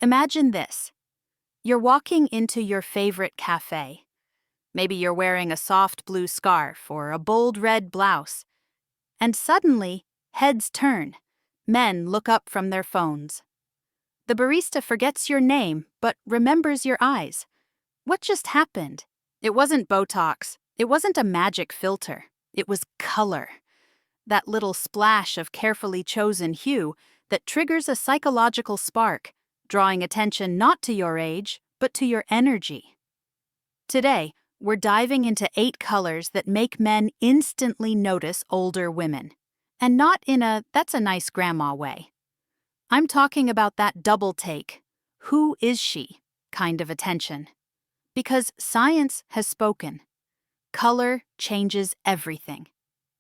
Imagine this. You're walking into your favorite cafe. Maybe you're wearing a soft blue scarf or a bold red blouse. And suddenly, heads turn. Men look up from their phones. The barista forgets your name, but remembers your eyes. What just happened? It wasn't Botox. It wasn't a magic filter. It was color. That little splash of carefully chosen hue that triggers a psychological spark, drawing attention not to your age, but to your energy. Today, we're diving into 8 colors that make men instantly notice older women. And not in a "that's a nice grandma" way. I'm talking about that double take, "who is she?" kind of attention. Because science has spoken. Color changes everything.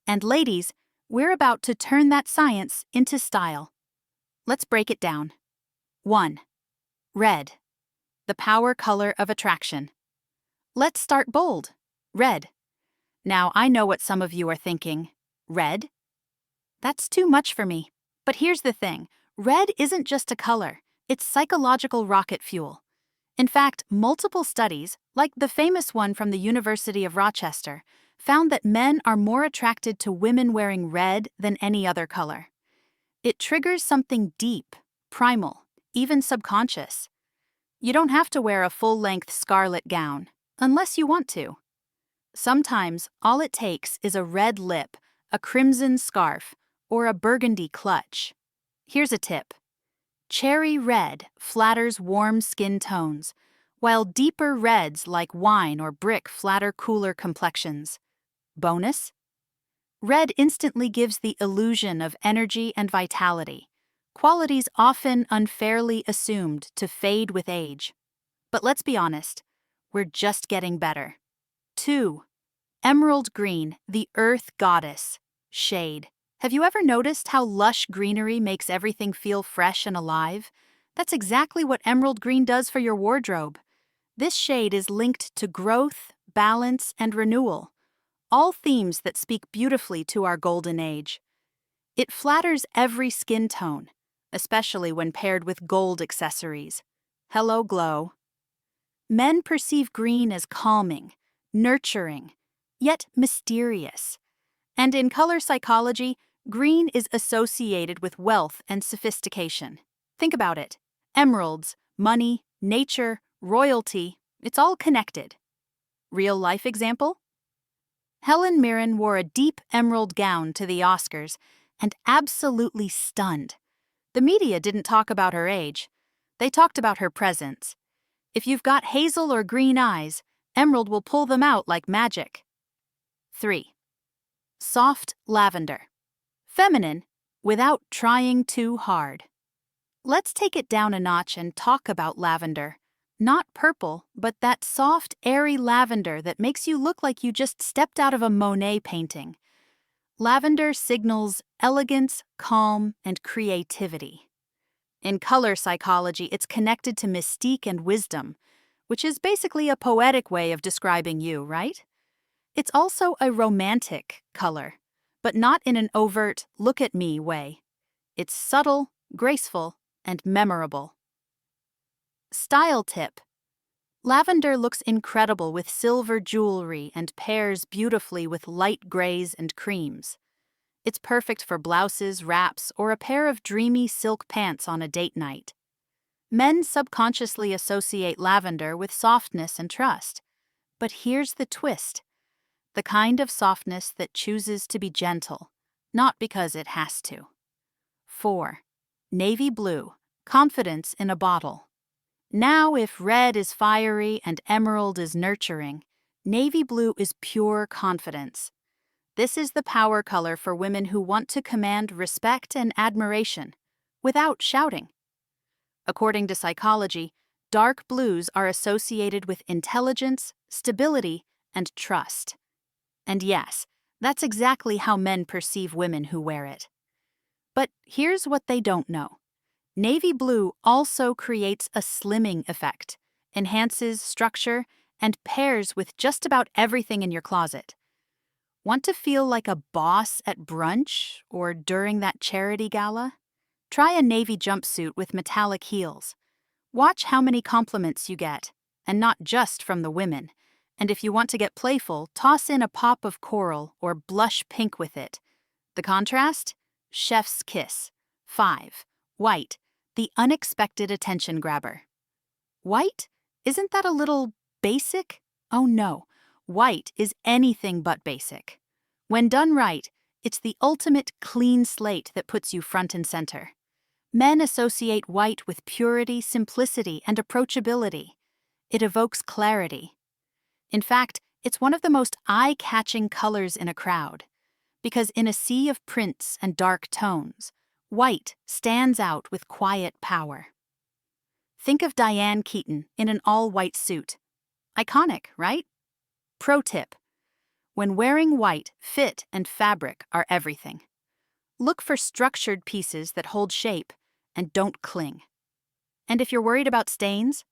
And ladies, we're about to turn that science into style. Let's break it down. 1. Red. The power color of attraction. Let's start bold. Red. Now, I know what some of you are thinking. Red? That's too much for me. But here's the thing. Red isn't just a color. It's psychological rocket fuel. In fact, multiple studies, like the famous one from the University of Rochester, found that men are more attracted to women wearing red than any other color. It triggers something deep, primal, even subconscious. You don't have to wear a full-length scarlet gown, unless you want to. Sometimes, all it takes is a red lip, a crimson scarf, or a burgundy clutch. Here's a tip. Cherry red flatters warm skin tones, while deeper reds like wine or brick flatter cooler complexions. Bonus? Red instantly gives the illusion of energy and vitality, qualities often unfairly assumed to fade with age. But let's be honest, we're just getting better. 2. Emerald green, the earth goddess. Shade. Have you ever noticed how lush greenery makes everything feel fresh and alive? That's exactly what emerald green does for your wardrobe. This shade is linked to growth, balance, and renewal, all themes that speak beautifully to our golden age. It flatters every skin tone, especially when paired with gold accessories. Hello, glow. Men perceive green as calming, nurturing, yet mysterious. And in color psychology, green is associated with wealth and sophistication. Think about it. Emeralds, money, nature, royalty, it's all connected. Real-life example? Helen Mirren wore a deep emerald gown to the Oscars and absolutely stunned. The media didn't talk about her age. They talked about her presence. If you've got hazel or green eyes, emerald will pull them out like magic. 3. Soft lavender. Feminine, without trying too hard. Let's take it down a notch and talk about lavender. Not purple, but that soft, airy lavender that makes you look like you just stepped out of a Monet painting. Lavender signals elegance, calm, and creativity. In color psychology, it's connected to mystique and wisdom, which is basically a poetic way of describing you, right? It's also a romantic color, but not in an overt, look at me way. It's subtle, graceful, and memorable. Style tip. Lavender looks incredible with silver jewelry and pairs beautifully with light grays and creams. It's perfect for blouses, wraps, or a pair of dreamy silk pants on a date night. Men subconsciously associate lavender with softness and trust. But here's the twist. The kind of softness that chooses to be gentle, not because it has to. 4. Navy blue, confidence in a bottle. Now, if red is fiery and emerald is nurturing, navy blue is pure confidence. This is the power color for women who want to command respect and admiration, without shouting. According to psychology, dark blues are associated with intelligence, stability, and trust. And yes, that's exactly how men perceive women who wear it. But here's what they don't know. Navy blue also creates a slimming effect, enhances structure, and pairs with just about everything in your closet. Want to feel like a boss at brunch or during that charity gala? Try a navy jumpsuit with metallic heels. Watch how many compliments you get, and not just from the women. And if you want to get playful, toss in a pop of coral or blush pink with it. The contrast? Chef's kiss. 5. White, the unexpected attention grabber. White? Isn't that a little basic? Oh no, white is anything but basic. When done right, it's the ultimate clean slate that puts you front and center. Men associate white with purity, simplicity, and approachability. It evokes clarity. In fact, it's one of the most eye-catching colors in a crowd, because in a sea of prints and dark tones, white stands out with quiet power. Think of Diane Keaton in an all-white suit. Iconic, right? Pro tip: when wearing white, fit and fabric are everything. Look for structured pieces that hold shape and don't cling. And if you're worried about stains,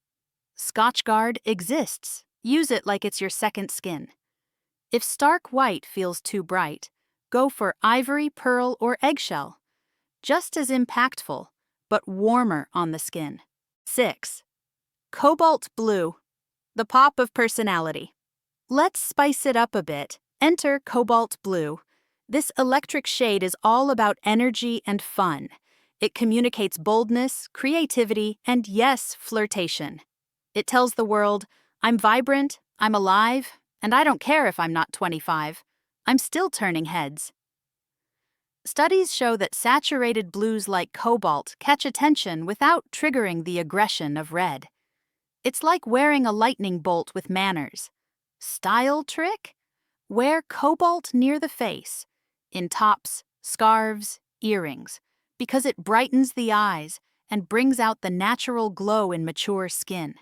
Scotchgard exists. Use it like it's your second skin. If stark white feels too bright, go for ivory, pearl, or eggshell. Just as impactful, but warmer on the skin. 6. Cobalt blue, the pop of personality. Let's spice it up a bit. Enter cobalt blue. This electric shade is all about energy and fun. It communicates boldness, creativity, and yes, flirtation. It tells the world, I'm vibrant, I'm alive, and I don't care if I'm not 25. I'm still turning heads. Studies show that saturated blues like cobalt catch attention without triggering the aggression of red. It's like wearing a lightning bolt with manners. Style trick? Wear cobalt near the face, in tops, scarves, earrings, because it brightens the eyes and brings out the natural glow in mature skin.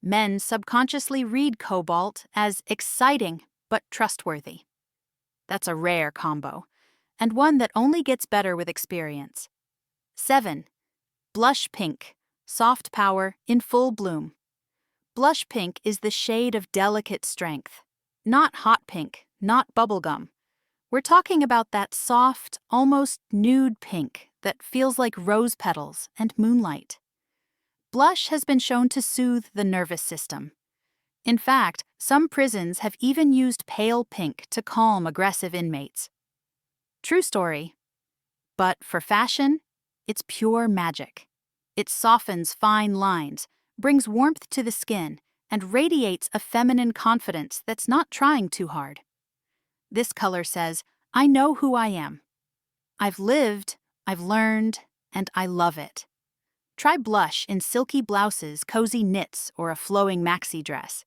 Men subconsciously read cobalt as exciting but trustworthy. That's a rare combo, and one that only gets better with experience. 7. Blush pink, soft power in full bloom. Blush pink is the shade of delicate strength. Not hot pink, not bubblegum. We're talking about that soft, almost nude pink that feels like rose petals and moonlight. Blush has been shown to soothe the nervous system. In fact, some prisons have even used pale pink to calm aggressive inmates. True story. But for fashion, it's pure magic. It softens fine lines, brings warmth to the skin, and radiates a feminine confidence that's not trying too hard. This color says, I know who I am. I've lived, I've learned, and I love it. Try blush in silky blouses, cozy knits, or a flowing maxi dress.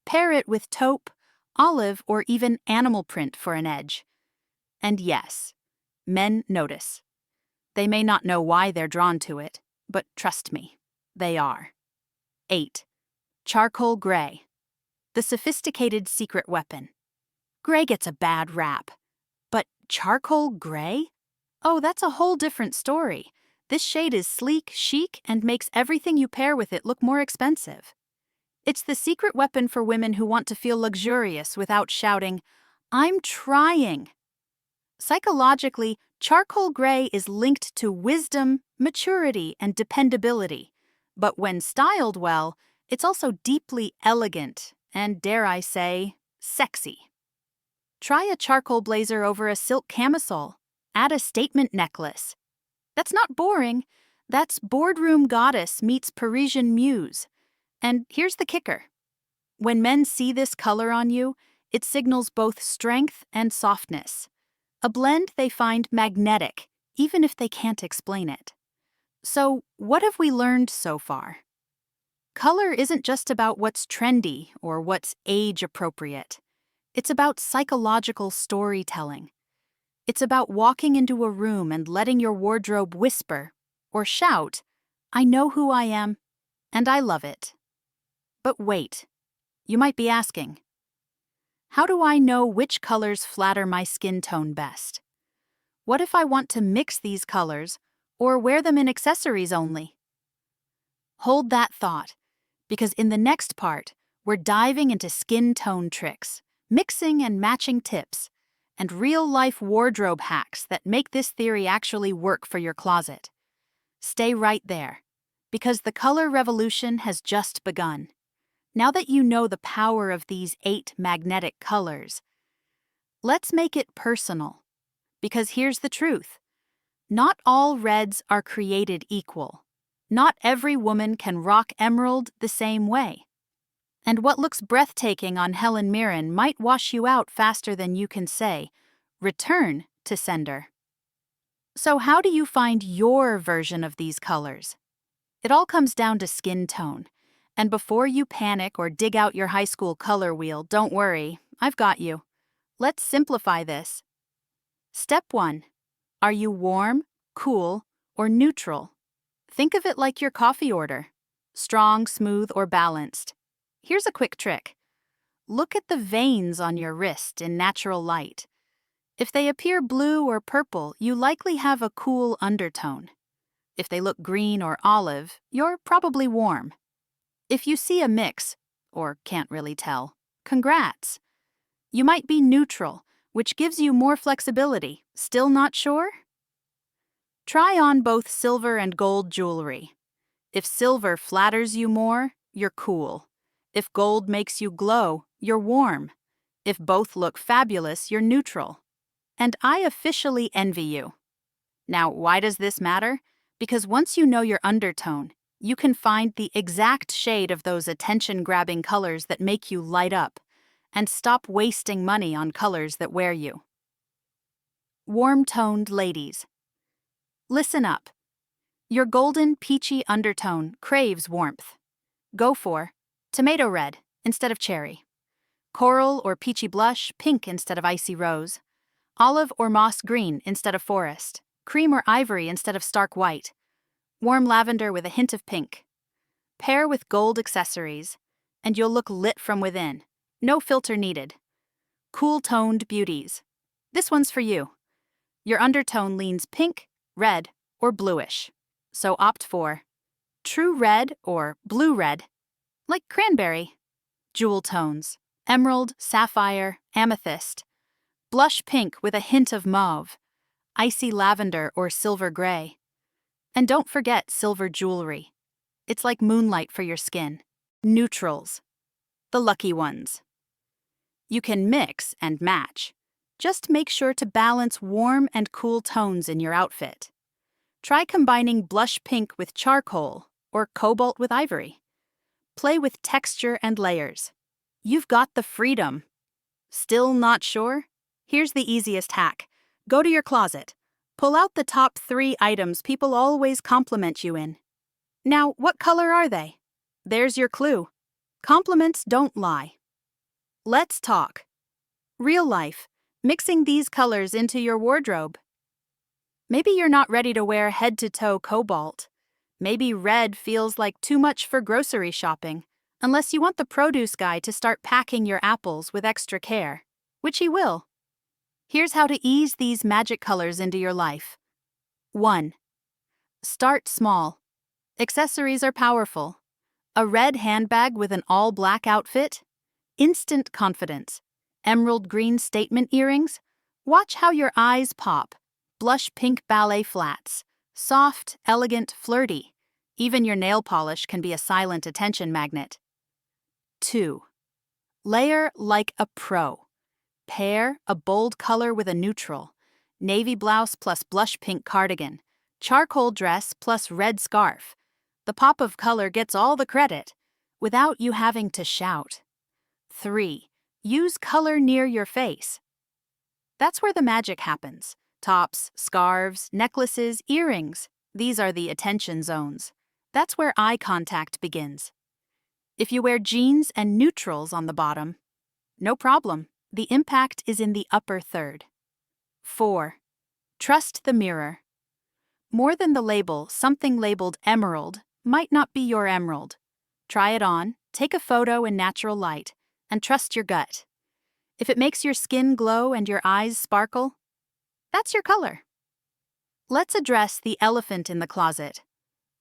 Pair it with taupe, olive, or even animal print for an edge. And yes, men notice. They may not know why they're drawn to it, but trust me, they are. 8. Charcoal gray, the sophisticated secret weapon. Gray gets a bad rap, but charcoal gray? Oh, that's a whole different story. This shade is sleek, chic, and makes everything you pair with it look more expensive. It's the secret weapon for women who want to feel luxurious without shouting, I'm trying. Psychologically, charcoal gray is linked to wisdom, maturity, and dependability. But when styled well, it's also deeply elegant and, dare I say, sexy. Try a charcoal blazer over a silk camisole. Add a statement necklace. That's not boring. That's boardroom goddess meets Parisian muse. And here's the kicker. When men see this color on you, it signals both strength and softness. A blend they find magnetic, even if they can't explain it. So, what have we learned so far? Color isn't just about what's trendy or what's age-appropriate. It's about psychological storytelling. It's about walking into a room and letting your wardrobe whisper or shout, I know who I am, and I love it. But wait, you might be asking, how do I know which colors flatter my skin tone best? What if I want to mix these colors or wear them in accessories only? Hold that thought, because in the next part, we're diving into skin tone tricks, mixing and matching tips, and real-life wardrobe hacks that make this theory actually work for your closet. Stay right there, because the color revolution has just begun. Now that you know the power of these 8 magnetic colors, let's make it personal. Because here's the truth. Not all reds are created equal. Not every woman can rock emerald the same way. And what looks breathtaking on Helen Mirren might wash you out faster than you can say, "Return to sender." So how do you find your version of these colors? It all comes down to skin tone. And before you panic or dig out your high school color wheel, don't worry, I've got you. Let's simplify this. Step 1. Are you warm, cool, or neutral? Think of it like your coffee order. Strong, smooth, or balanced. Here's a quick trick. Look at the veins on your wrist in natural light. If they appear blue or purple, you likely have a cool undertone. If they look green or olive, you're probably warm. If you see a mix, or can't really tell, congrats. You might be neutral, which gives you more flexibility. Still not sure? Try on both silver and gold jewelry. If silver flatters you more, you're cool. If gold makes you glow, you're warm. If both look fabulous, you're neutral. And I officially envy you. Now, why does this matter? Because once you know your undertone, you can find the exact shade of those attention-grabbing colors that make you light up, and stop wasting money on colors that wear you. Warm-toned ladies. Listen up. Your golden, peachy undertone craves warmth. Go for tomato red instead of cherry, coral or peachy blush, pink instead of icy rose, olive or moss green instead of forest, cream or ivory instead of stark white, warm lavender with a hint of pink. Pair with gold accessories, and you'll look lit from within. No filter needed. Cool-toned beauties. This one's for you. Your undertone leans pink, red, or bluish. So opt for true red or blue red, like cranberry. Jewel tones. Emerald, sapphire, amethyst. Blush pink with a hint of mauve. Icy lavender or silver gray. And don't forget silver jewelry. It's like moonlight for your skin. Neutrals. The lucky ones. You can mix and match. Just make sure to balance warm and cool tones in your outfit. Try combining blush pink with charcoal or cobalt with ivory. Play with texture and layers. You've got the freedom. Still not sure? Here's the easiest hack. Go to your closet. Pull out the top 3 items people always compliment you in. Now, what color are they? There's your clue. Compliments don't lie. Let's talk. Real life. Mixing these colors into your wardrobe. Maybe you're not ready to wear head-to-toe cobalt. Maybe red feels like too much for grocery shopping, unless you want the produce guy to start packing your apples with extra care, which he will. Here's how to ease these magic colors into your life. 1. Start small. Accessories are powerful. A red handbag with an all-black outfit? Instant confidence. Emerald green statement earrings? Watch how your eyes pop. Blush pink ballet flats. Soft, elegant, flirty. Even your nail polish can be a silent attention magnet. 2. Layer like a pro. Pair a bold color with a neutral. Navy blouse plus blush pink cardigan. Charcoal dress plus red scarf. The pop of color gets all the credit, without you having to shout. 3. Use color near your face. That's where the magic happens. Tops, scarves, necklaces, earrings. These are the attention zones. That's where eye contact begins. If you wear jeans and neutrals on the bottom, no problem. The impact is in the upper third. 4. Trust the mirror. More than the label, something labeled emerald might not be your emerald. Try it on, take a photo in natural light, and trust your gut. If it makes your skin glow and your eyes sparkle, that's your color. Let's address the elephant in the closet.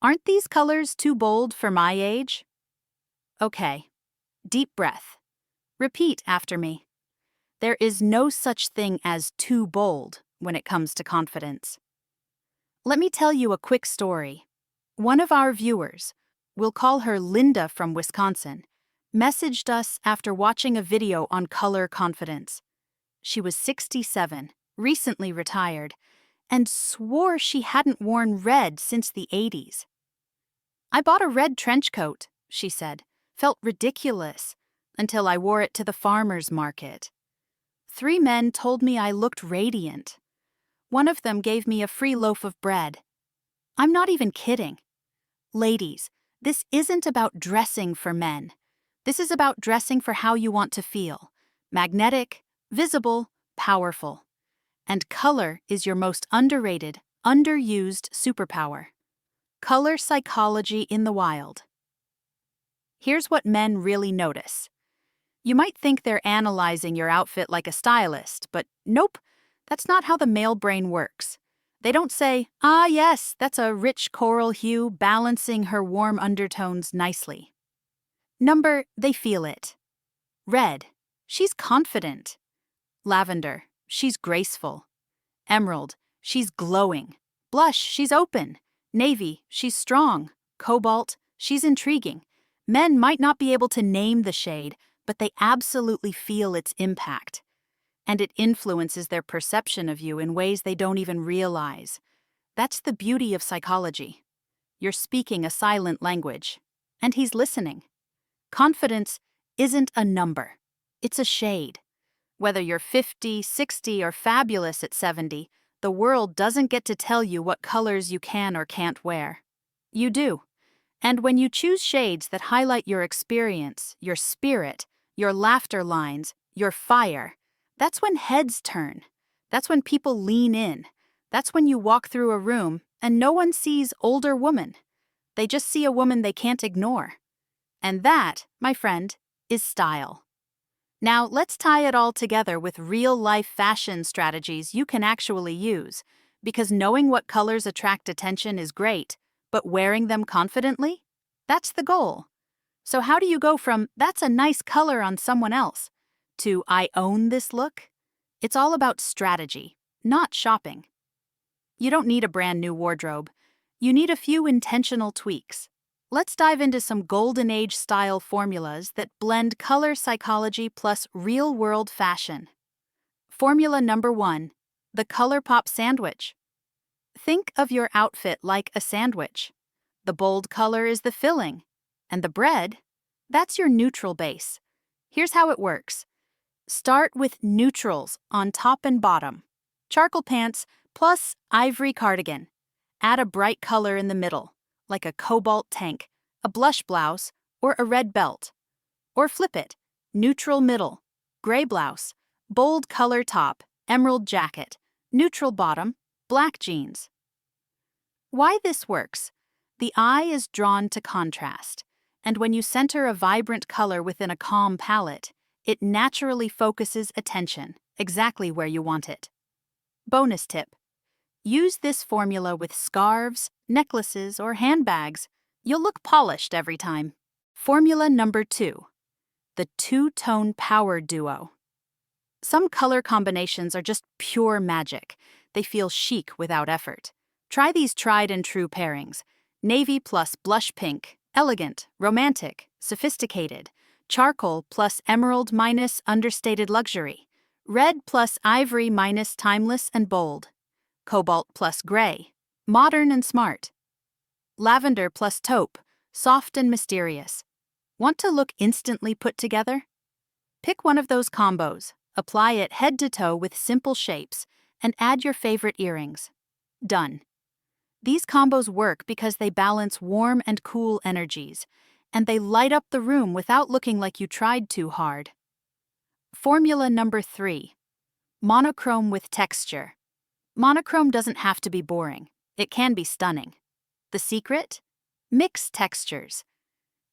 Aren't these colors too bold for my age? Okay. Deep breath. Repeat after me. There is no such thing as too bold when it comes to confidence. Let me tell you a quick story. One of our viewers, we'll call her Linda from Wisconsin, messaged us after watching a video on color confidence. She was 67, recently retired, and swore she hadn't worn red since the 80s. "I bought a red trench coat," she said, "felt ridiculous until I wore it to the farmer's market. 3 men told me I looked radiant. One of them gave me a free loaf of bread. I'm not even kidding. Ladies, this isn't about dressing for men. This is about dressing for how you want to feel. Magnetic, visible, powerful. And color is your most underrated, underused superpower. Color psychology in the wild. Here's what men really notice. You might think they're analyzing your outfit like a stylist, but nope, that's not how the male brain works. They don't say, "Ah, yes, that's a rich coral hue balancing her warm undertones nicely." They feel it. Red, she's confident. Lavender, she's graceful. Emerald, she's glowing. Blush, she's open. Navy, she's strong. Cobalt, she's intriguing. Men might not be able to name the shade, but they absolutely feel its impact. And it influences their perception of you in ways they don't even realize. That's the beauty of psychology. You're speaking a silent language, and he's listening. Confidence isn't a number. It's a shade. Whether you're 50, 60, or fabulous at 70, the world doesn't get to tell you what colors you can or can't wear. You do. And when you choose shades that highlight your experience, your spirit, your laughter lines, your fire, that's when heads turn. That's when people lean in. That's when you walk through a room and no one sees older woman. They just see a woman they can't ignore. And that, my friend, is style. Now, let's tie it all together with real-life fashion strategies you can actually use, because knowing what colors attract attention is great, but wearing them confidently? That's the goal. So how do you go from, "That's a nice color on someone else," to "I own this look"? It's all about strategy, not shopping. You don't need a brand new wardrobe. You need a few intentional tweaks. Let's dive into some golden age style formulas that blend color psychology plus real-world fashion. Formula number 1, the color pop sandwich. Think of your outfit like a sandwich. The bold color is the filling, and the bread, that's your neutral base. Here's how it works. Start with neutrals on top and bottom. Charcoal pants plus ivory cardigan. Add a bright color in the middle, like a cobalt tank, a blush blouse, or a red belt. Or flip it, neutral middle, gray blouse, bold color top, emerald jacket, neutral bottom, black jeans. Why this works? The eye is drawn to contrast, and when you center a vibrant color within a calm palette, it naturally focuses attention exactly where you want it. Bonus tip. Use this formula with scarves, necklaces, or handbags. You'll look polished every time. Formula number 2. The two-tone power duo. Some color combinations are just pure magic. They feel chic without effort. Try these tried and true pairings. Navy plus blush pink, elegant, romantic, sophisticated. Charcoal plus emerald minus understated luxury. Red plus ivory minus timeless and bold. Cobalt plus gray, modern and smart. Lavender plus taupe, soft and mysterious. Want to look instantly put together? Pick one of those combos, apply it head to toe with simple shapes, and add your favorite earrings. Done. These combos work because they balance warm and cool energies, and they light up the room without looking like you tried too hard. Formula number 3. Monochrome with texture. Monochrome doesn't have to be boring. It can be stunning. The secret? Mix textures.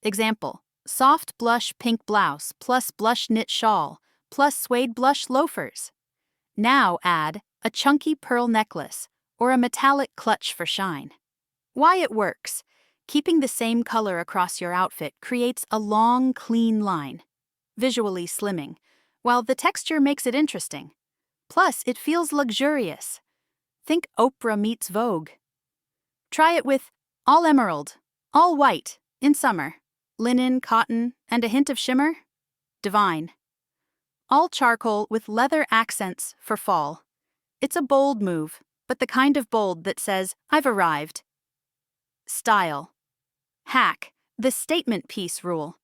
Example, soft blush pink blouse plus blush knit shawl plus suede blush loafers. Now add a chunky pearl necklace or a metallic clutch for shine. Why it works? Keeping the same color across your outfit creates a long, clean line, visually slimming, while the texture makes it interesting. Plus, it feels luxurious. Think Oprah meets Vogue. Try it with All emerald, all white, in summer. Linen, cotton, and a hint of shimmer? Divine. All charcoal with leather accents for fall. It's a bold move, but the kind of bold that says, I've arrived. Style. Hack, the statement piece rule.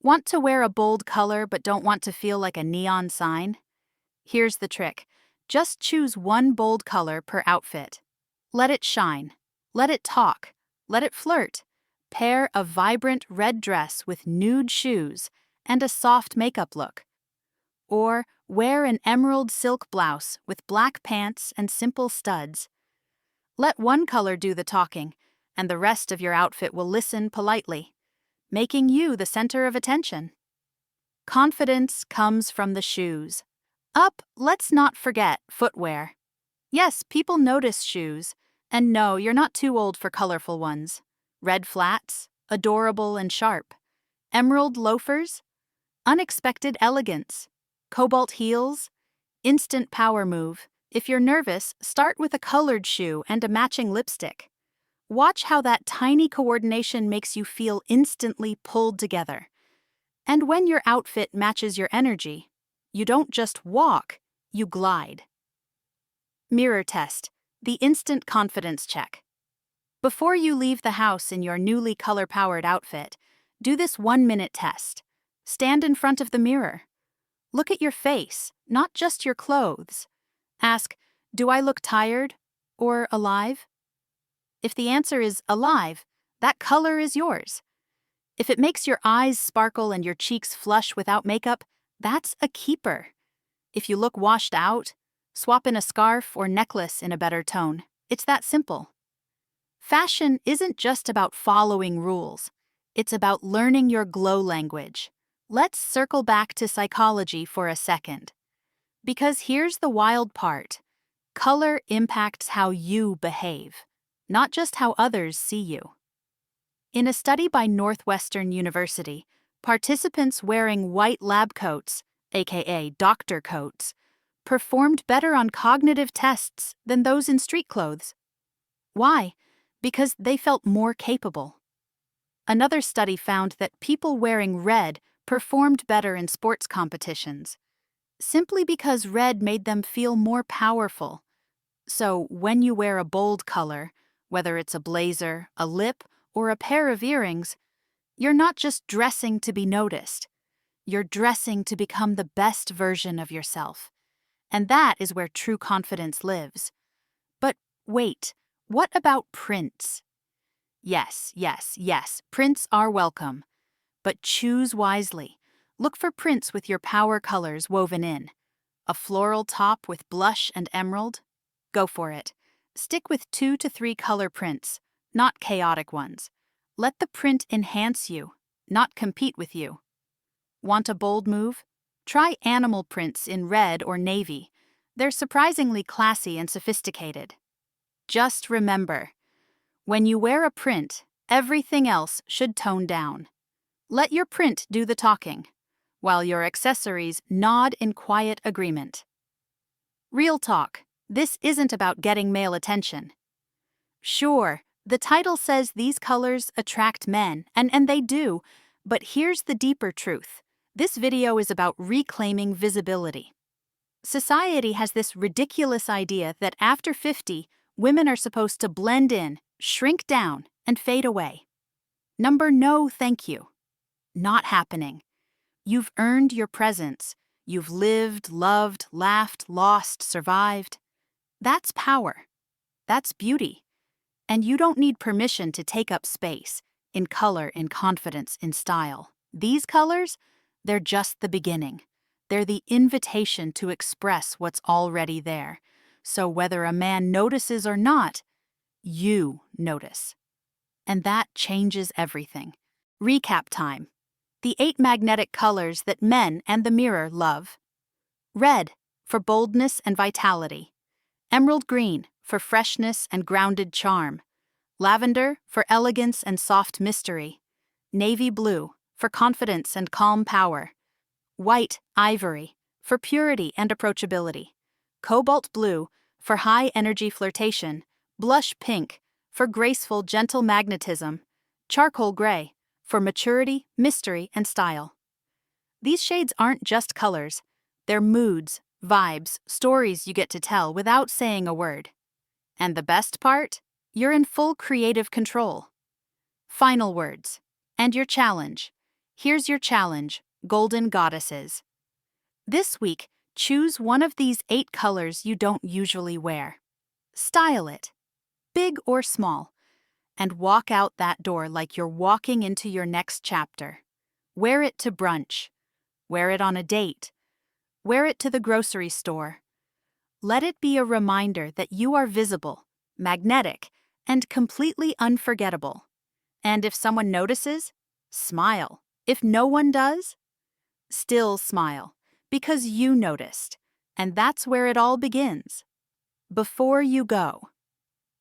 Want to wear a bold color but don't want to feel like a neon sign? Here's the trick. Just choose one bold color per outfit. Let it shine. Let it talk. Let it flirt. Pair a vibrant red dress with nude shoes and a soft makeup look. Or wear an emerald silk blouse with black pants and simple studs. Let one color do the talking, and the rest of your outfit will listen politely, making you the center of attention. Confidence comes from the shoes. Up, let's not forget footwear. Yes, people notice shoes, and no, you're not too old for colorful ones. Red flats, adorable and sharp. Emerald loafers, unexpected elegance. Cobalt heels, instant power move. If you're nervous, start with a colored shoe and a matching lipstick. Watch how that tiny coordination makes you feel instantly pulled together. And when your outfit matches your energy, you don't just walk, you glide. Mirror test, the instant confidence check. Before you leave the house in your newly color-powered outfit, do this 1-minute test. Stand in front of the mirror. Look at your face, not just your clothes. Ask, do I look tired or alive? If the answer is alive, that color is yours. If it makes your eyes sparkle and your cheeks flush without makeup, that's a keeper. If you look washed out, swap in a scarf or necklace in a better tone. It's that simple. Fashion isn't just about following rules. It's about learning your glow language. Let's circle back to psychology for a second. Because here's the wild part. Color impacts how you behave, not just how others see you. In a study by Northwestern University, participants wearing white lab coats, aka doctor coats, performed better on cognitive tests than those in street clothes. Why? Because they felt more capable. Another study found that people wearing red performed better in sports competitions, simply because red made them feel more powerful. So when you wear a bold color, whether it's a blazer, a lip, or a pair of earrings, you're not just dressing to be noticed. You're dressing to become the best version of yourself. And that is where true confidence lives. But wait, what about prints? Yes, prints are welcome. But choose wisely. Look for prints with your power colors woven in. A floral top with blush and emerald? Go for it. Stick with 2 to 3 color prints, not chaotic ones. Let the print enhance you, not compete with you. Want a bold move? Try animal prints in red or navy. They're surprisingly classy and sophisticated. Just remember, when you wear a print, everything else should tone down. Let your print do the talking, while your accessories nod in quiet agreement. Real talk, this isn't about getting male attention. Sure, the title says these colors attract men, and they do, but here's the deeper truth. This video is about reclaiming visibility. Society has this ridiculous idea that after 50, women are supposed to blend in, shrink down, and fade away. No, thank you. Not happening. You've earned your presence. You've lived, loved, laughed, lost, survived. That's power. That's beauty. And you don't need permission to take up space, in color, in confidence, in style. These colors, they're just the beginning. They're the invitation to express what's already there. So whether a man notices or not, you notice. And that changes everything. Recap time. The 8 magnetic colors that men and the mirror love. Red, for boldness and vitality. Emerald green, for freshness and grounded charm. Lavender, for elegance and soft mystery. Navy blue, for confidence and calm power. White, ivory, for purity and approachability. Cobalt blue, for high energy flirtation. Blush pink, for graceful, gentle magnetism. Charcoal gray, for maturity, mystery, and style. These shades aren't just colors, they're moods, vibes, stories you get to tell without saying a word. And the best part? You're in full creative control. Final words. And your challenge. Here's your challenge, Golden Goddesses. This week, choose one of these 8 colors you don't usually wear. Style it, big or small, and walk out that door like you're walking into your next chapter. Wear it to brunch. Wear it on a date. Wear it to the grocery store. Let it be a reminder that you are visible, magnetic, and completely unforgettable. And if someone notices, smile. If no one does, still smile, because you noticed. And that's where it all begins. Before you go,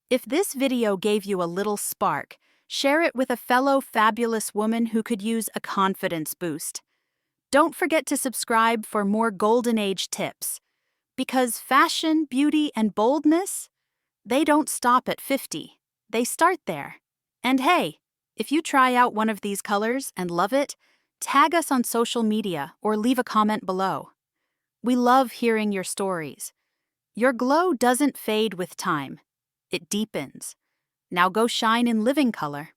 if this video gave you a little spark, share it with a fellow fabulous woman who could use a confidence boost. Don't forget to subscribe for more Golden Age tips. Because fashion, beauty, and boldness, they don't stop at 50. They start there. And hey, if you try out one of these colors and love it, tag us on social media or leave a comment below. We love hearing your stories. Your glow doesn't fade with time. It deepens. Now go shine in living color.